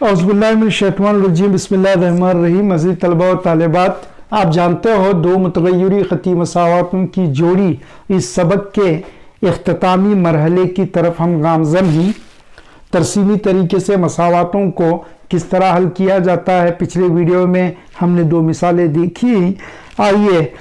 औज़ुबिल्लाहिमिनश्शैतानिर्रजीम बिस्मिल्लाहिर्रहमानिर्रहीम। मज़ीद तलबा और तालिबात, आप जानते हो दो मुतग़य्यरी ख़ती मसावातों की जोड़ी इस सबक के इख्तितामी मरहले की तरफ हम गामज़न हैं। तरसीमी तरीके से मसावातों को किस तरह हल किया जाता है, पिछले वीडियो में हमने दो मिसालें देखी। आइए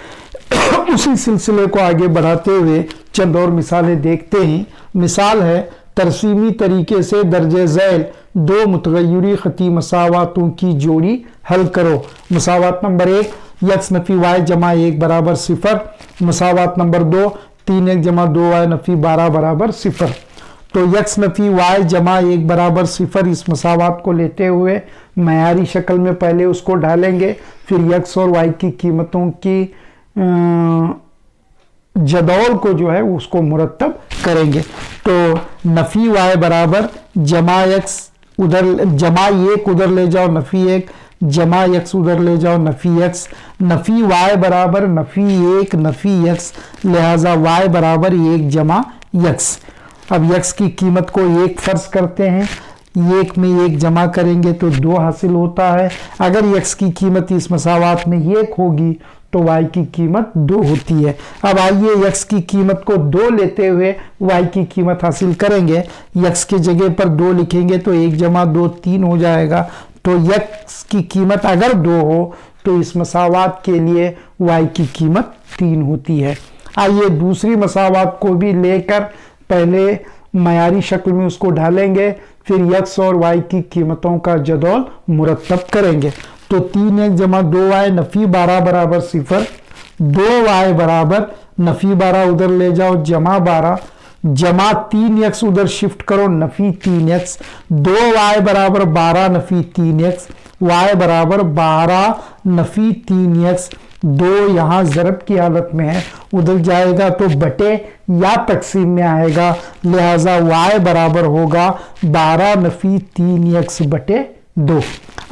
उसी सिलसिले को आगे बढ़ाते हुए चंद और मिसालें देखते हैं। मिसाल है, तरसीमी तरीके से दर्जे ज़ैल दो मुतग़य्यरी ख़ती मसावातों की जोड़ी हल करो। मसावात नंबर 1 यक्स नफ़ी वाई जमा 1 बराबर 0। मसावात नंबर 2 3 जमा 2 वाई नफ़ी 12 बराबर 0। तो यक्स नफ़ी वाई जमा 1 बराबर 0 इस मसावात को लेते हुए मयारी शक्ल में पहले उसको ढालेंगे, फिर यक्स और वाई की कीमतों की जदौल को जो है उसको मुरतब करेंगे। तो नफ़ी वाई बराबर जमा यक्स उधर जमा 1 उधर ले जाओ नफ़ी 1, जमा यक्स उधर ले जाओ नफ़ी यक्स। नफ़ी वाई बराबर नफ़ी 1 नफ़ी यक्स, लिहाजा वाई बराबर 1 जमा यक्स। अब यक्स की कीमत को 1 फर्ज करते हैं, 1 में 1 जमा करेंगे तो 2 हासिल होता है। अगर यक्स की कीमत इस मसावात में 1 होगी तो वाई की कीमत 2 होती है। अब आइए यक्स की कीमत को 2 लेते हुए वाई की कीमत हासिल करेंगे। यक्स की जगह पर 2 लिखेंगे तो 1 जमा 2 3 हो जाएगा। तो यक्स की कीमत अगर 2 हो तो इस मसावात के लिए वाई की कीमत 3 होती है। आइए दूसरी मसावात को भी लेकर पहले मयारी शक्ल में उसको ढालेंगे, फिर यक्स और वाई की कीमतों का जदौल मुरतब करेंगे। तो 3 1 जमा 2 वाई नफ़ी 12 बराबर 0। 2 वाई बराबर नफ़ी 12 उधर ले जाओ जमा 12, जमा 3 यक्स उधर शिफ्ट करो नफ़ी 3 यक्स। 2 वाई बराबर 12 नफ़ी 3 यक्स, वाई बराबर 12 नफ़ी 3 यक्स। 2 यहाँ ज़रब की हालत में है, उधर जाएगा तो बटे या तकसीम में आएगा, लिहाजा वाई बराबर होगा 12 नफ़ी 3 यक्स बटे 2।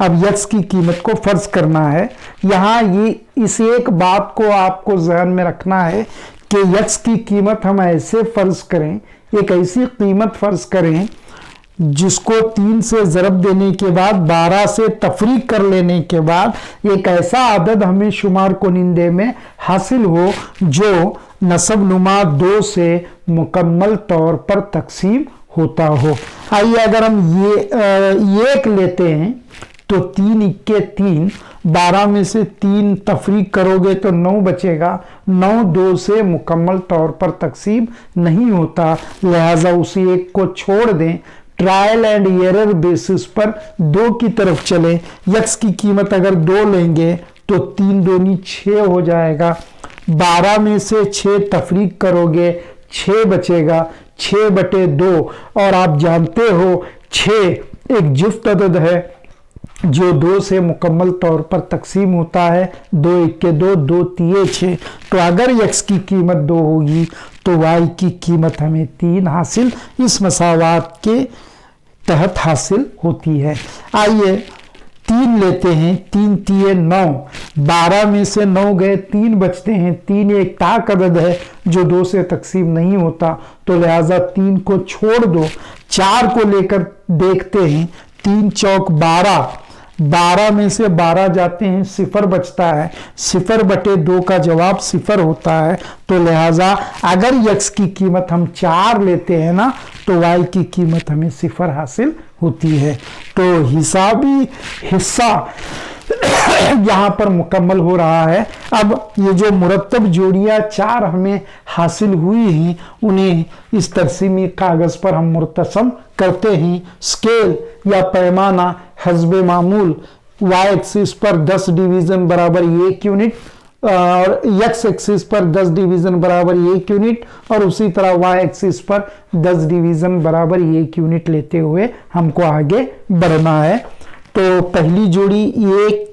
अब यक्स की कीमत को फर्ज करना है। यहाँ ये इस एक बात को आपको ज़हन में रखना है कि यक्स की कीमत हम ऐसे फर्ज करें, एक ऐसी कीमत फर्ज करें जिसको 3 से ज़रब देने के बाद 12 से तफरीक कर लेने के बाद एक ऐसा अदद हमें शुमार कुनिंदे में हासिल हो जो नसब नुमा 2 से मुकम्मल तौर पर तकसीम होता हो। आइए अगर हम ये 1 लेते हैं तो 3 इक्के 3, 12 में से 3 तफरीक करोगे तो 9 बचेगा। 9 2 से मुकम्मल तौर पर तकसीम नहीं होता, लिहाजा उसी एक को छोड़ दें। ट्रायल एंड एरर बेसिस पर 2 की तरफ चले। यक्स की कीमत अगर 2 लेंगे तो 3 दूनी 6 हो जाएगा। 12 में से 6 तफरीक करोगे 6 बचेगा, 6 बटे 2। और आप जानते हो 6 एक जुफ्त अदद है जो 2 से मुकम्मल तौर पर तकसीम होता है। 2 इक्के 2, 2 तिये 6। तो अगर यक्स की कीमत 2 होगी तो वाई की कीमत हमें 3 हासिल इस मसावात के तहत हासिल होती है। आइए 3 लेते हैं, 3 तिये 9, 12 में से 9 गए 3 बचते हैं। 3 एक ताक अदद है जो 2 से तकसीम नहीं होता, तो लिहाजा 3 को छोड़ दो। 4 को लेकर देखते हैं, 3 चौक 12, 12 में से 12 जाते हैं 0 बचता है। 0 बटे 2 का जवाब 0 होता है। तो लिहाजा अगर यक्स की कीमत हम 4 लेते हैं ना तो वाई की कीमत हमें 0 हासिल होती है। तो हिसाबी हिस्सा यहाँ पर मुकम्मल हो रहा है। अब ये जो मुरतब जोड़ियाँ 4 हमें हासिल हुई हैं उन्हें इस तरसीमी कागज़ पर हम मुर्तसम करते हैं। स्केल या पैमाना हस्बे मामूल वाई एक्सिस पर 10 डिवीज़न बराबर 1 यूनिट और यक्स एक्सिस पर 10 डिवीज़न बराबर 1 यूनिट और उसी तरह वाई एक्सिस पर 10 डिवीज़न बराबर 1 यूनिट लेते हुए हमको आगे बढ़ना है। तो पहली जोड़ी 1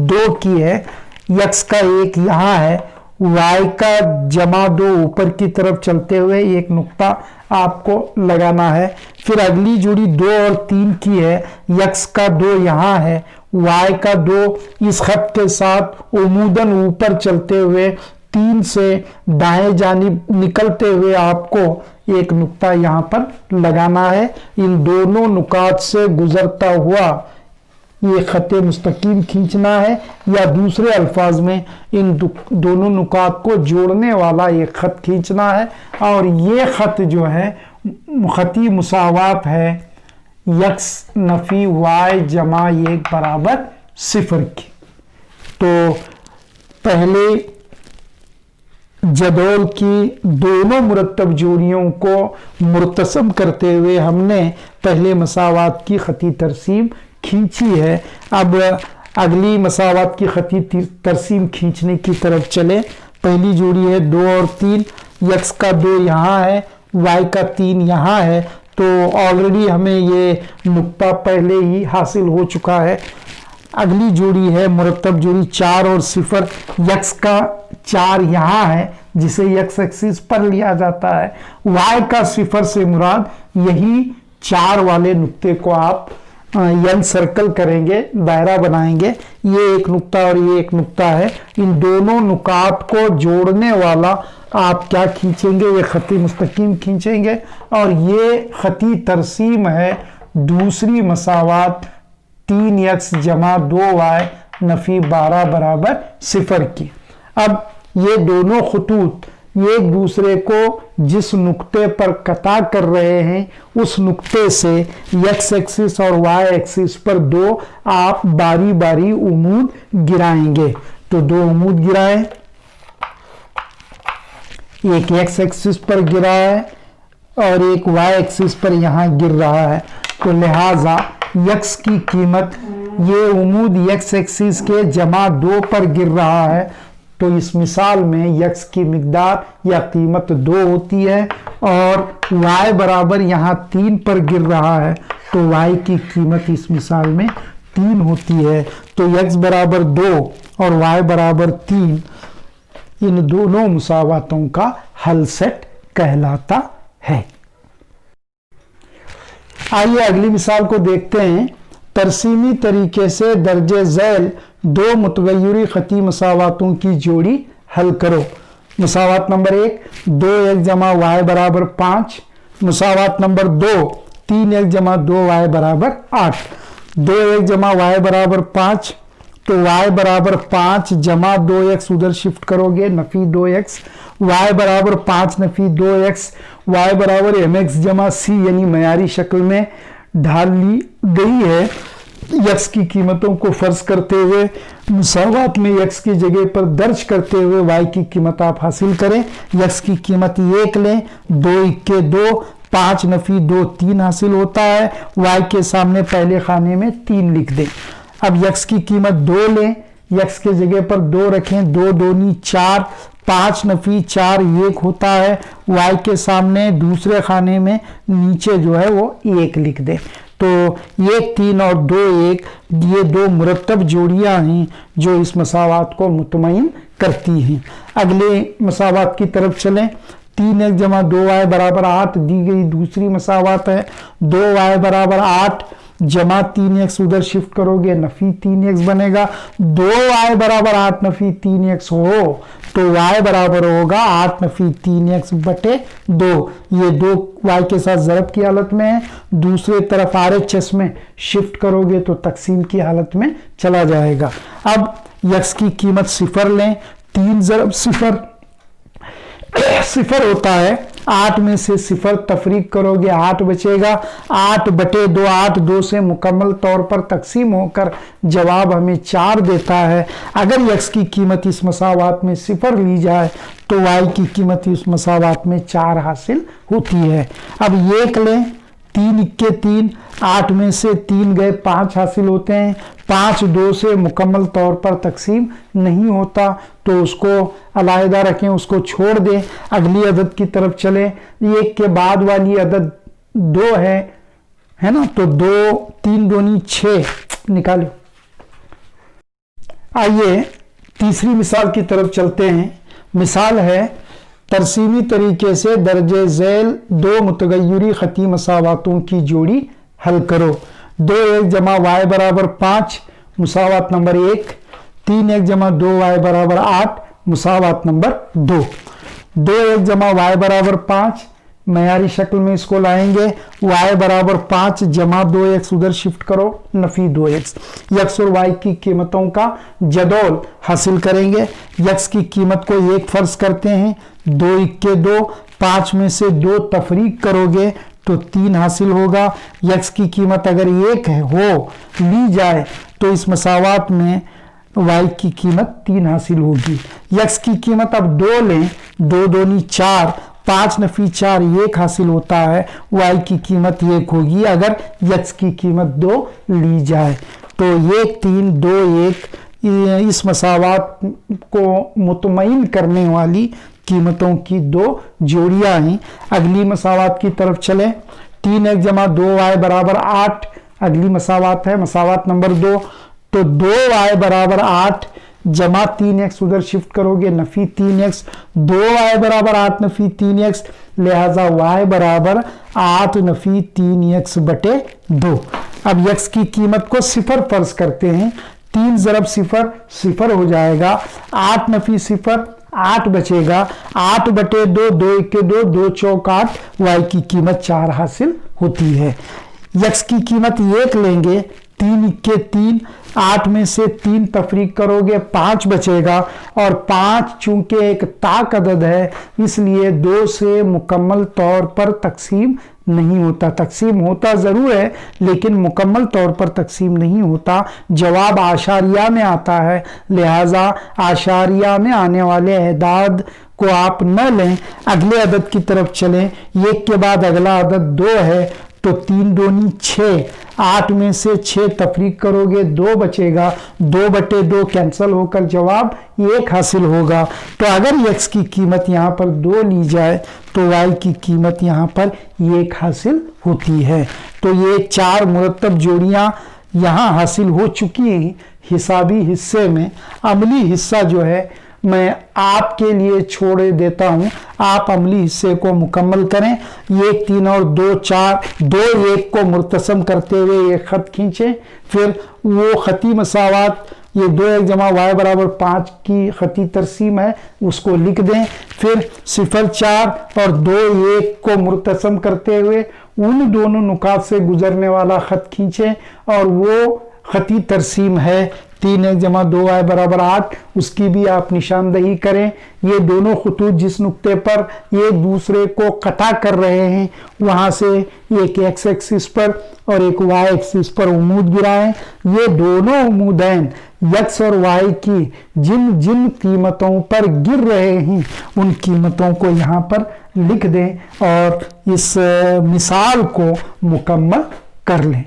2 की है, यक्स का 1 यहाँ है, वाई का जमा 2 ऊपर की तरफ चलते हुए एक नुक्ता आपको लगाना है। फिर अगली जोड़ी 2 और 3 की है, यक्स का 2 यहाँ है, वाई का 2 इस खत के साथ उमूदन ऊपर चलते हुए 3 से दाएं जानिब निकलते हुए आपको एक नुक्ता यहाँ पर लगाना है। इन दोनों नुकात से गुजरता हुआ ये खत मुस्तकीम खींचना है, या दूसरे अल्फाज में इन दोनों नुकात को जोड़ने वाला ये खत खींचना है। और ये खत जो है खती मुसावात है यक्स नफी वाई जमा 1 बराबर 0 की। तो पहले जदौल की दोनों मुरतब जोड़ियों को मुर्तसम करते हुए हमने पहले मसावात की खती तरसीम खींची है। अब अगली मसावात की खती तरसीम खींचने की तरफ चले। पहली जोड़ी है 2 और 3, यक्स का 2 यहाँ है, वाई का 3 यहाँ है। तो ऑलरेडी हमें ये नुक्ता पहले ही हासिल हो चुका है। अगली जोड़ी है मुरतब जोड़ी 4 और 0, यक्स का 4 यहाँ है जिसे यक्स एक्सिस पर लिया जाता है। वाई का 0 से मुराद यही 4 वाले नुक्ते को आप यन सर्कल करेंगे, दायरा बनाएंगे। ये एक नुक्ता और ये एक नुक्ता है। इन दोनों नुकात को जोड़ने वाला आप क्या खींचेंगे, ये खती मुस्तकीम खींचेंगे। और ये खती तरसीम है दूसरी मसावात 3x जमा 2y नफी 12 बराबर 0 की। अब ये दोनों खतूत एक दूसरे को जिस नुक्ते पर कता कर रहे हैं उस नुक्ते से एक्स एक्सिस और वाई एक्सिस पर 2 आप बारी बारी उमूद गिराएंगे। तो 2 उमूद गिराएं, एक एक्स एक्सिस पर गिरा है और एक वाई एक्सिस पर यहां गिर रहा है। तो लिहाजा यक्स की कीमत ये उमूद एक्स एक्सिस के जमा 2 पर गिर रहा है। तो इस मिसाल में यक्स की मिकदार या कीमत 2 होती है और y बराबर यहाँ 3 पर गिर रहा है। तो y की कीमत इस मिसाल में 3 होती है। तो x बराबर 2 और y बराबर 3 इन दोनों मुसावातों का हल सेट कहलाता है। आइए अगली मिसाल को देखते हैं। तरसीमी तरीके से दर्जे झैल 2 मुतगय्यरी खती मसावातों की जोड़ी हल करो। मसावात नंबर 1 2x जमा y बराबर 5। मसावात नंबर 2 3x जमा 2y बराबर 8। 2x जमा y बराबर 5, तो y बराबर 5 जमा 2x उधर शिफ्ट करोगे नफी 2x, y बराबर 5 नफी 2x, y बराबर mx जमा c यानी मयारी शक्ल में ढाल ली गई है। यक्स की कीमतों को फर्ज करते हुए मुसावात में यक्स की जगह पर दर्ज करते हुए वाई की कीमत आप हासिल करें। यक्स की कीमत 1 लें, 2 इक्के 2, 5 नफी 2 3 हासिल होता है। वाई के सामने पहले खाने में 3 लिख दें। अब यक्स की कीमत 2 लें, यक्स के जगह पर 2 रखें, 2 दूनी 4, 5 नफी 4 1 होता है। वाई के सामने दूसरे खाने में नीचे जो है वो 1 लिख दें। तो 1 3 और 2 1 ये 2 मुरतब जोड़ियां हैं जो इस मसावात को मुतमईन करती हैं। अगले मसावात की तरफ चलें। 3x जमा 2y बराबर 8 दी गई दूसरी मसावात है। 2y बराबर 8 जमा 3x उधर शिफ्ट करोगे नफी 3x बनेगा। 2y बराबर 8 नफी 3x हो तो y बराबर होगा 8 नफी 3x बटे 2। ये 2 y के साथ ज़रब की हालत में है। दूसरे तरफ RHS में शिफ्ट करोगे तो तकसीम की हालत में चला जाएगा। अब x की कीमत 0 लें, 3 ज़रब 0 0 होता है। 8 में से 0 तफरीक करोगे 8 बचेगा। 8 बटे 2 8 2 से मुकम्मल तौर पर तकसीम होकर जवाब हमें 4 देता है। अगर यक्स की कीमत इस मसावात में 0 ली जाए तो वाई की कीमत इस मसावात में 4 हासिल होती है। अब 1 लें, 3 इक्के 3, 8 में से 3 गए 5 हासिल होते हैं। 5 2 से मुकम्मल तौर पर तकसीम नहीं होता तो उसको अलहदा रखें, उसको छोड़ दें। अगली अदद की तरफ चलें। 1 के बाद वाली अदद 2 है ना, तो 2 3 दूनी 6 निकालो। आइए तीसरी मिसाल की तरफ चलते हैं। मिसाल है तरसीमी तरीके से दर्जे झैल 2 मुतगय्यरी खती मसावातों की जोड़ी हल करो। 2x जमा y बराबर 5 मुसावात नंबर 1, 3x जमा 2y बराबर 8 मुसावात नंबर 2, 2x जमा y बराबर 5, मयारी शक्ल में इसको लाएंगे, y बराबर 5 जमा 2x उधर शिफ्ट करो, नफी 2x, x और y की कीमतों का जदौल हासिल करेंगे। x की कीमत को 1 फर्ज करते हैं, 2 इक्के 2, 5 में से 2 तफरीक करोगे तो 3 हासिल होगा। x की कीमत अगर 1 हो ली जाए तो इस मसावात में y की कीमत 3 हासिल होगी। x की कीमत अब 2 लें, 2 दूनी 4, 5 नफी 4 1 हासिल होता है, y की कीमत 1 होगी अगर x की कीमत 2 ली जाए। तो 1 3 2 1 इस मसावात को मुतमईन करने वाली कीमतों की 2 जोड़ियां हैं। अगली मसावात की तरफ चलें, 3x जमा 2y बराबर 8 अगली मसावात है, मसावात नंबर 2। तो 2y बराबर 8 जमा 3x उधर शिफ्ट करोगे, नफी 3x, 2y बराबर 8 नफी 3x, लिहाजा y बराबर 8 नफी 3x बटे 2। अब x की कीमत को 0 फर्ज करते हैं, 3 ज़रब 0 0 हो जाएगा, 8 नफी 0 8 बचेगा, 8 बटे 2, 2 इक्के 2, 2 चौक 8, y की कीमत 4 हासिल होती है। x की कीमत 1 लेंगे, 3 इक्के 3, 8 में से 3 तफरीक करोगे 5 बचेगा, और 5 चूंकि एक ताक अदद है इसलिए 2 से मुकम्मल तौर पर तकसीम नहीं होता, तकसीम होता ज़रूर है लेकिन मुकम्मल तौर पर तकसीम नहीं होता, जवाब आशारिया में आता है, लिहाजा आशारिया में आने वाले अहदाद को आप न लें। अगले अदद की तरफ चलें, 1 के बाद अगला अदद 2 है, तो 3 दूनी 6, 8 में से 6 तफरीक करोगे 2 बचेगा, 2 बटे 2 कैंसिल होकर जवाब 1 हासिल होगा। तो अगर x की कीमत यहाँ पर 2 ली जाए तो y की कीमत यहाँ पर 1 हासिल होती है। तो ये 4 मुरत्तब जोड़ियाँ यहाँ हासिल हो चुकी हैं हिसाबी हिस्से में। अमली हिस्सा जो है मैं आपके लिए छोड़ देता हूं, आप अमली हिस्से को मुकम्मल करें। 1 3 और 2 4, 2 1 को मुर्तसम करते हुए एक खत खींचें, फिर वो खती मसावात ये 2x जमा y बराबर 5 की खती तरसीम है उसको लिख दें, फिर 0 4 और 2 1 को मुर्तसम करते हुए उन दोनों नुकात से गुजरने वाला खत खींचें, और वो खती तरसीम है 3x जमा 2y बराबर 8, उसकी भी आप निशानदही करें। ये दोनों खतूत जिस नुक्ते पर एक दूसरे को कटा कर रहे हैं वहाँ से एक x एक्सिस पर और एक y एक्सिस पर उमूद गिराएं। ये दोनों उमूदैन x और y की जिन जिन कीमतों पर गिर रहे हैं उन कीमतों को यहाँ पर लिख दें और इस मिसाल को मुकम्मल कर लें।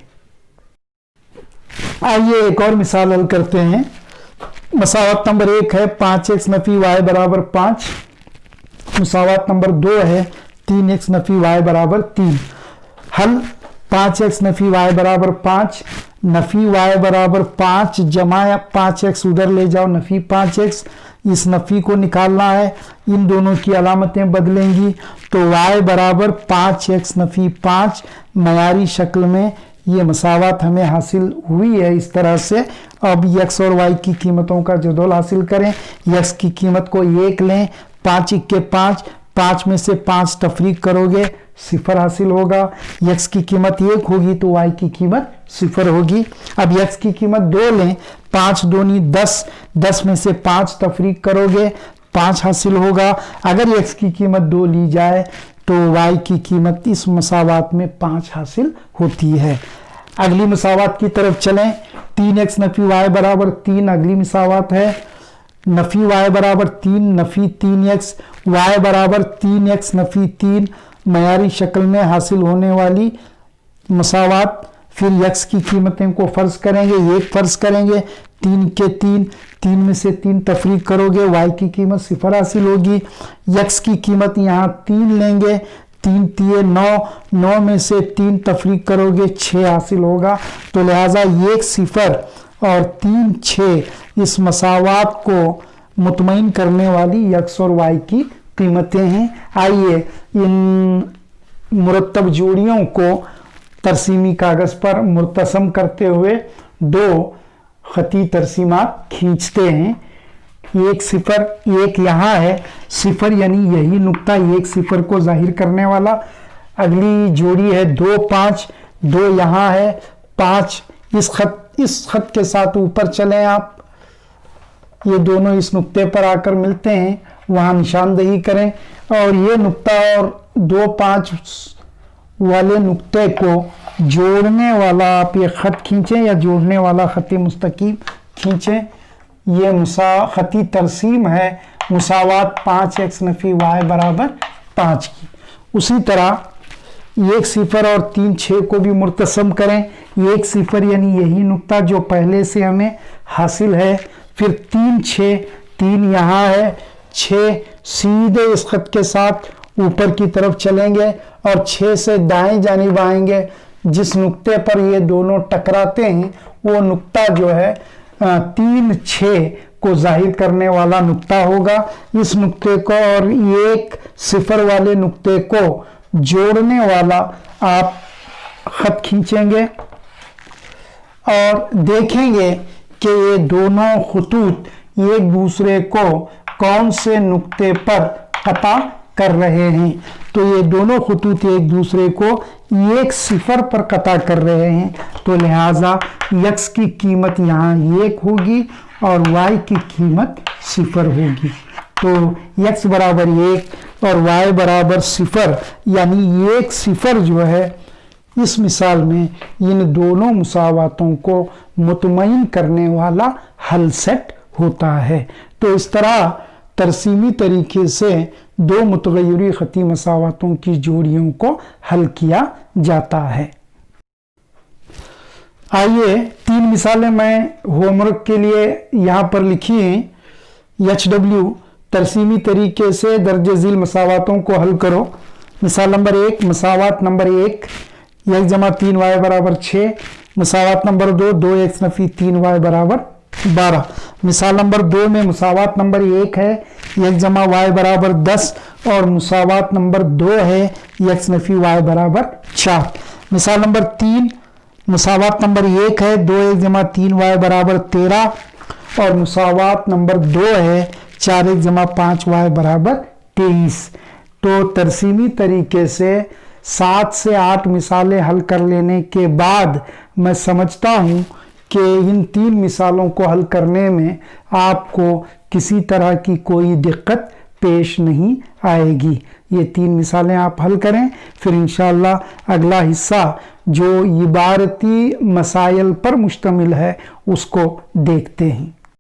आइए एक और मिसाल हल करते हैं। मसावत नंबर 1 है 5x नफी y बराबर 5, मसावत नंबर 2 है 3x नफी y बराबर 3। हल 5x नफी y बराबर 5, नफी y बराबर 5 जमा 5x उधर ले जाओ, नफी 5x, इस नफी को निकालना है, इन दोनों की अलामतें बदलेंगी तो y बराबर 5x नफी 5 मयारी शक्ल में ये मसावत हमें हासिल हुई है इस तरह से। अब x और y की कीमतों का जदौल हासिल करें। x की कीमत को 1 लें, 5 इक्के 5, 5 में से 5 तफरीक करोगे 0 हासिल होगा। x की कीमत 1 होगी तो y की कीमत 0 होगी। अब x की कीमत 2 लें, 5 दूनी 10, 10 में से 5 तफरीक करोगे 5 हासिल होगा। अगर x की कीमत 2 ली जाए तो y की कीमत इस मसावत में 5 हासिल होती है। अगली मसावत की तरफ चलें, 3x नफी y बराबर 3 अगली मसावत है, नफी y बराबर 3 नफी 3x, y बराबर 3x नफी 3 मयारी शक्ल में हासिल होने वाली मसावत। फिर x की कीमतें को फर्ज करेंगे, 1 फर्ज करेंगे, 3 के 3, 3 में से 3 तफरीक करोगे y की कीमत 0 हासिल होगी। x की कीमत यहाँ 3 लेंगे, 3 3 9, 9 में से 3 तफरीक करोगे 6 हासिल होगा। तो लिहाजा 1 0 और 3 6 इस मसावत को मुतमईन करने वाली x और y की कीमतें हैं। आइए इन मुरत्तब जोड़ियों को तरसीमी कागज़ पर मुर्तसम करते हुए 2 खती तरसीमात खींचते हैं। 1 0 1 यहाँ है, 0 यानी यही नुक्ता 1 0 को जाहिर करने वाला। अगली जोड़ी है 2 5, 2 यहाँ है, 5 इस खत के साथ ऊपर चलें आप, ये दोनों इस नुक्ते पर आकर मिलते हैं, वहाँ निशानदेही करें और ये नुक्ता और 2 5 वाले नुक्ते को जोड़ने वाला आप ये खत खींचें या जोड़ने वाला खत मुस्तकीम खींचें। ये खती तरसीम है मुसावात 5x नफी y बराबर 5 की। उसी तरह 1 0 और 3 6 को भी मुर्तसम करें। 1 0 यानी यही नुक्ता जो पहले से हमें हासिल है, फिर 3 6, 3 यहाँ है, 6 सीधे इस खत के साथ ऊपर की तरफ चलेंगे और 6 से दाएं जानिब आएंगे। जिस नुक्ते पर ये दोनों टकराते हैं वो नुक्ता जो है 3 6 को जाहिर करने वाला नुक्ता होगा। इस नुक्ते को और 1 0 वाले नुक्ते को जोड़ने वाला आप खत खींचेंगे और देखेंगे कि ये दोनों खतूत एक दूसरे को कौन से नुक्ते पर कता कर रहे हैं। तो ये दोनों खतूत एक दूसरे को 1 0 पर कता कर रहे हैं, तो लिहाजा यक्स की कीमत यहाँ 1 होगी और y की कीमत 0 होगी। तो x बराबर 1 और y बराबर 0 यानी 1 0 जो है इस मिसाल में इन दोनों मुसावातों को मुतमईन करने वाला हल सेट होता है। तो इस तरह तरसीमी तरीके से 2 मुतगय्यरी खती मसावातों की जोड़ियों को हल किया जाता है। आइए 3 मिसालें मैं होमवर्क के लिए यहाँ पर लिखी हैं। HW तरसीमी तरीके से दर्जे झील मसावातों को हल करो। मिसाल नंबर 1, मसावात नंबर 1 x जमा 3y बराबर 6। मसावात नंबर 2 2x नफी 3y बराबर 12। मिसाल नंबर 2 में मुसावात नंबर 1 है x जमा y बराबर 10 और मुसावात नंबर 2 है x नफी y बराबर 4। मिसाल नंबर 3 मुसावात नंबर 1 है 2x जमा 3y बराबर 13 और मुसावात नंबर 2 है 4x जमा 5y बराबर 23। तो तरसीमी तरीके से 7 से 8 मिसालें हल कर लेने के बाद मैं समझता हूँ कि इन 3 मिसालों को हल करने में आपको किसी तरह की कोई दिक्कत पेश नहीं आएगी। ये 3 मिसालें आप हल करें, फिर इंशाअल्लाह अगला हिस्सा जो इबारती मसाइल पर मुश्तमिल है उसको देखते हैं।